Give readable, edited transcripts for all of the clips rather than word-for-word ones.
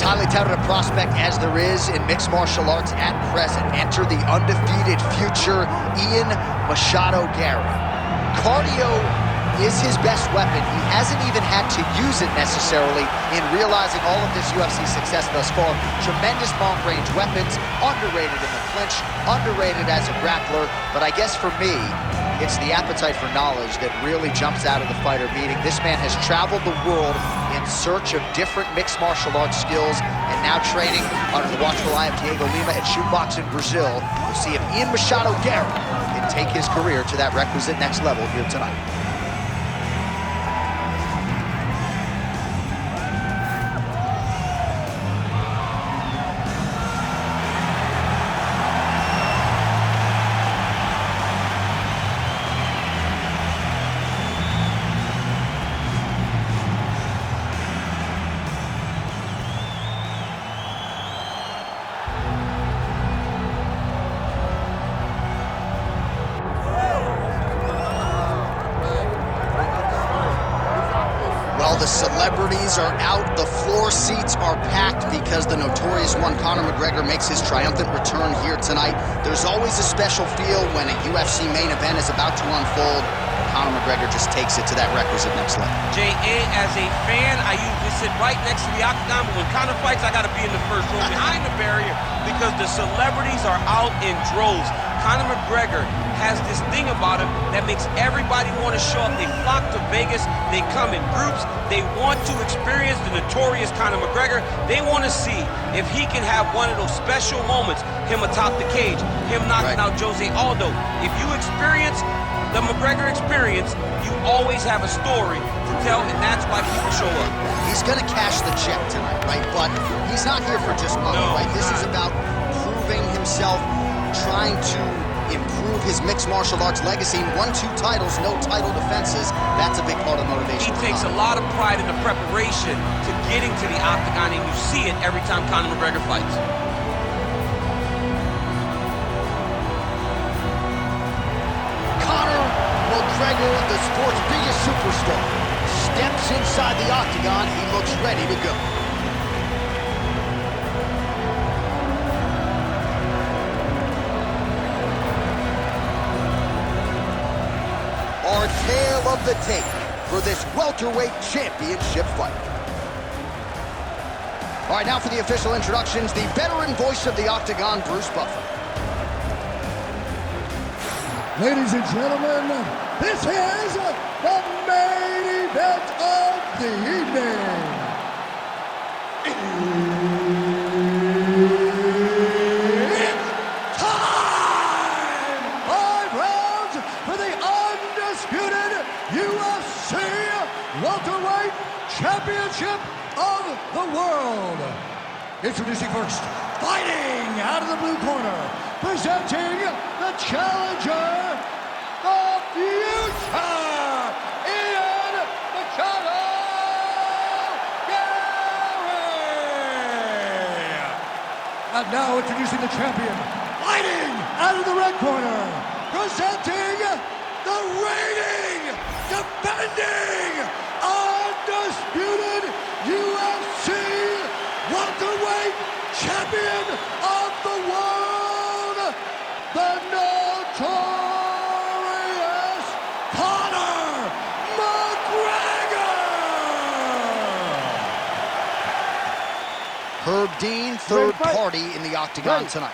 As highly touted a prospect as there is in mixed martial arts at present, enter the undefeated future Machado Garry. Cardio is his best weapon. He hasn't even had to use it necessarily in realizing all of this UFC success thus far. Tremendous long-range weapons, underrated in the clinch, underrated as a grappler, but I guess for me, it's the appetite for knowledge that really jumps out of the fighter meeting. This man has traveled the world in search of different mixed martial arts skills and now training under the watchful eye of Diego Lima at Shootbox in Brazil. We'll see if Machado Garry can take his career to that requisite next level here tonight. The celebrities are out, the floor seats are packed because the notorious one, Conor McGregor, makes his triumphant return here tonight. There's always a special feel when a UFC main event is about to unfold. Conor McGregor just takes it to that requisite next level. J.A., as a fan, I usually sit right next to the octagon, but when Conor fights, I got to be in the first row behind the barrier because the celebrities are out in droves. Conor McGregor has this thing about him that makes everybody want to show up. They flock to Vegas. They come in groups. They want to experience the notorious Conor McGregor. They want to see if he can have one of those special moments, him atop the cage, him knocking out Jose Aldo. If you experience the McGregor experience, you always have a story to tell, and that's why people show up. He's going to cash the check tonight, right? But he's not here for just money, right? This is about proving himself, trying to improve his mixed martial arts legacy. 1-2 titles, no title defenses. That's a big part of motivation. He takes a lot of pride in the preparation to getting to the octagon, and you see it every time Conor McGregor fights. Conor McGregor, the sport's biggest superstar, steps inside the octagon. He looks ready to go. Our tale of the tape for this welterweight championship fight. All right, now for the official introductions, the veteran voice of the octagon, Bruce Buffer. Ladies and gentlemen, this is the main event of the evening. It's time! 5 rounds for the undisputed UFC welterweight championship of the world. Introducing first, fighting out of the blue corner, presenting the challenger, the future, Machado Garry. And now introducing the champion, fighting out of the red corner, presenting the reigning, defending, undisputed UFC welterweight champion of the world, the notorious Conor McGregor! Herb Dean, third party in the octagon tonight.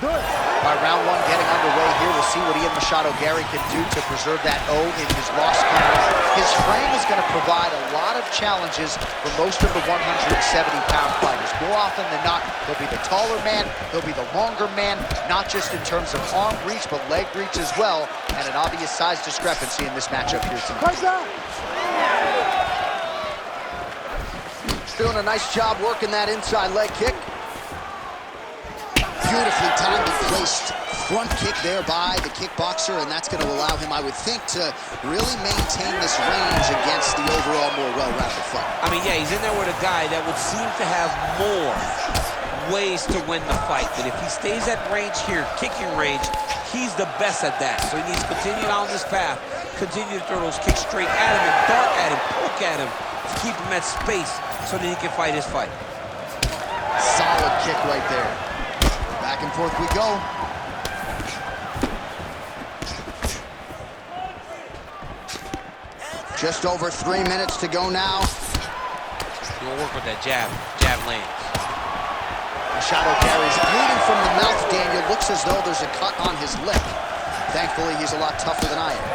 All right, round one getting underway here. We'll see what Machado Garry can do to preserve that O in his loss column. His frame is going to provide a lot of challenges for most of the 170-pound fighters. More often than not, he'll be the taller man, he'll be the longer man, not just in terms of arm reach, but leg reach as well, and an obvious size discrepancy in this matchup here tonight. Doing a nice job working that inside leg kick. Beautifully timed and placed front kick there by the kickboxer, and that's going to allow him, I would think, to really maintain this range against the overall more well-rounded fight. I mean, yeah, he's in there with a guy that would seem to have more ways to win the fight, but if he stays at range here, kicking range, he's the best at that. So he needs to continue down this path, continue to throw those kicks straight at him and dart at him, poke at him to keep him at space so that he can fight his fight. Solid kick right there. Back and forth we go. Just over 3 minutes to go now. He'll work with that jab lanes. Machado carries, bleeding from the mouth, Daniel. Looks as though there's a cut on his lip. Thankfully, he's a lot tougher than I am.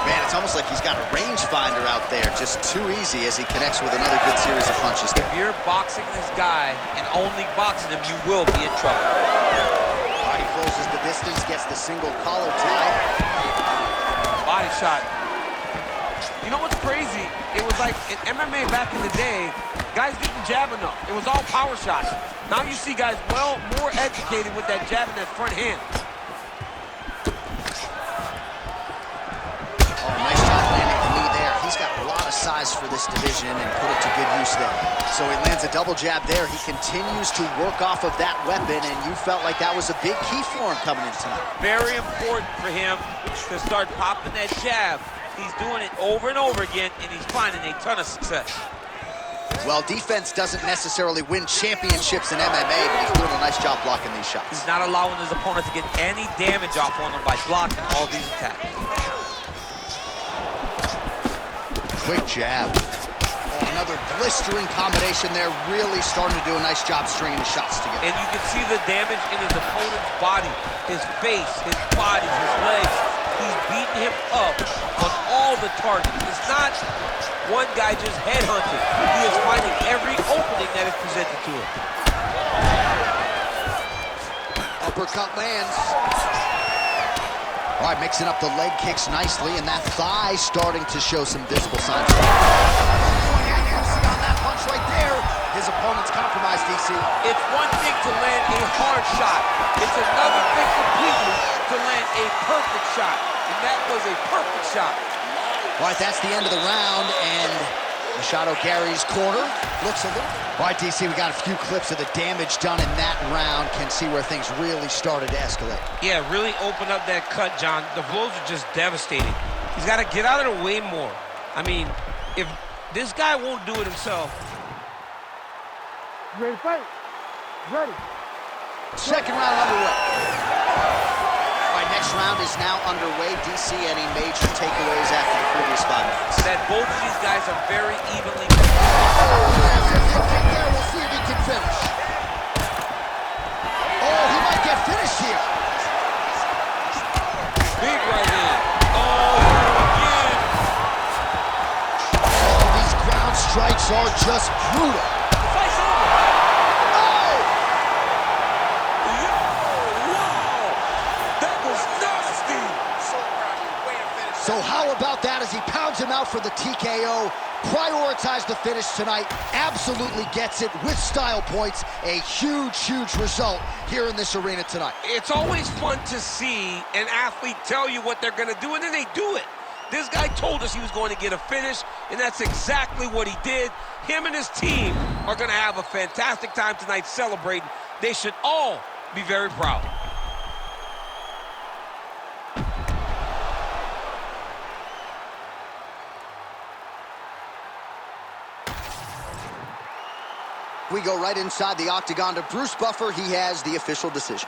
Man, it's almost like he's got a rangefinder out there. Just too easy as he connects with another good series of punches. If you're boxing this guy and only boxing him, you will be in trouble. He closes the distance, gets the single collar tie. Body shot. You know what's crazy? It was like in MMA back in the day, guys didn't jab enough. It was all power shots. Now you see guys more educated with that jab and that front hand. Oh, nice job landing the knee there. He's got a lot of size for this division and put it to good use there. So he lands a double jab there. He continues to work off of that weapon, and you felt like that was a big key for him coming in tonight. Very important for him to start popping that jab. He's doing it over and over again, and he's finding a ton of success. Well, defense doesn't necessarily win championships in MMA, but he's doing a nice job blocking these shots. He's not allowing his opponent to get any damage off on him by blocking all these attacks. Quick jab. Oh, another blistering combination there, really starting to do a nice job stringing the shots together. And you can see the damage in his opponent's body, his face, his body, his legs. He's beating him up on all the targets. It's not one guy just headhunting. He is finding every opening that is presented to him. Uppercut lands. All right, mixing up the leg kicks nicely, and that thigh starting to show some visible signs. You see on that punch right there, his opponent's compromised, DC. It's one thing to land a hard shot. It's another thing completely to land a perfect shot. And that was a perfect shot. All right, that's the end of the round, and Machado Garry's corner looks a little... All right, DC, we got a few clips of the damage done in that round. Can see where things really started to escalate. Yeah, really opened up that cut, John. The blows are just devastating. He's got to get out of the way more. I mean, if this guy won't do it himself... You ready to fight? Ready. Second round underway. All right, next round is now underway. DC, any major takeaways after the previous 5 minutes? That both of these guys are very evenly... We'll see if he can finish. Oh, he might get finished here. Big right hand. Oh, again. Oh, these ground strikes are just brutal. The fight's over. Oh! Wow! That was nasty. So how about that as he pounds him out for the TKO? Prioritized the finish tonight, absolutely gets it with style points. A huge, huge result here in this arena tonight. It's always fun to see an athlete tell you what they're going to do, and then they do it. This guy told us he was going to get a finish, and that's exactly what he did. Him and his team are going to have a fantastic time tonight celebrating. They should all be very proud. We go right inside the octagon to Bruce Buffer. He has the official decision.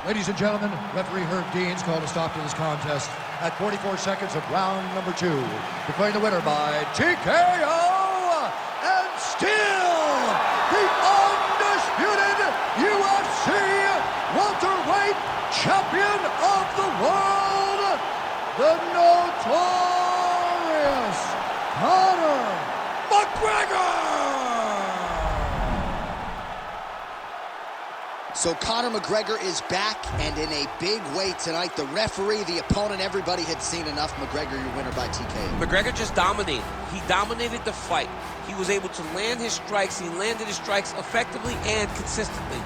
Ladies and gentlemen, referee Herb Dean's called a stop to this contest at 44 seconds of round number 2. Declaring the winner by TKO, and still the undisputed UFC welterweight champion of the world, the notorious Conor McGregor! So Conor McGregor is back, and in a big way tonight. The referee, the opponent, everybody had seen enough. McGregor, your winner by TKO. McGregor just dominated. He dominated the fight. He was able to land his strikes. He landed his strikes effectively and consistently.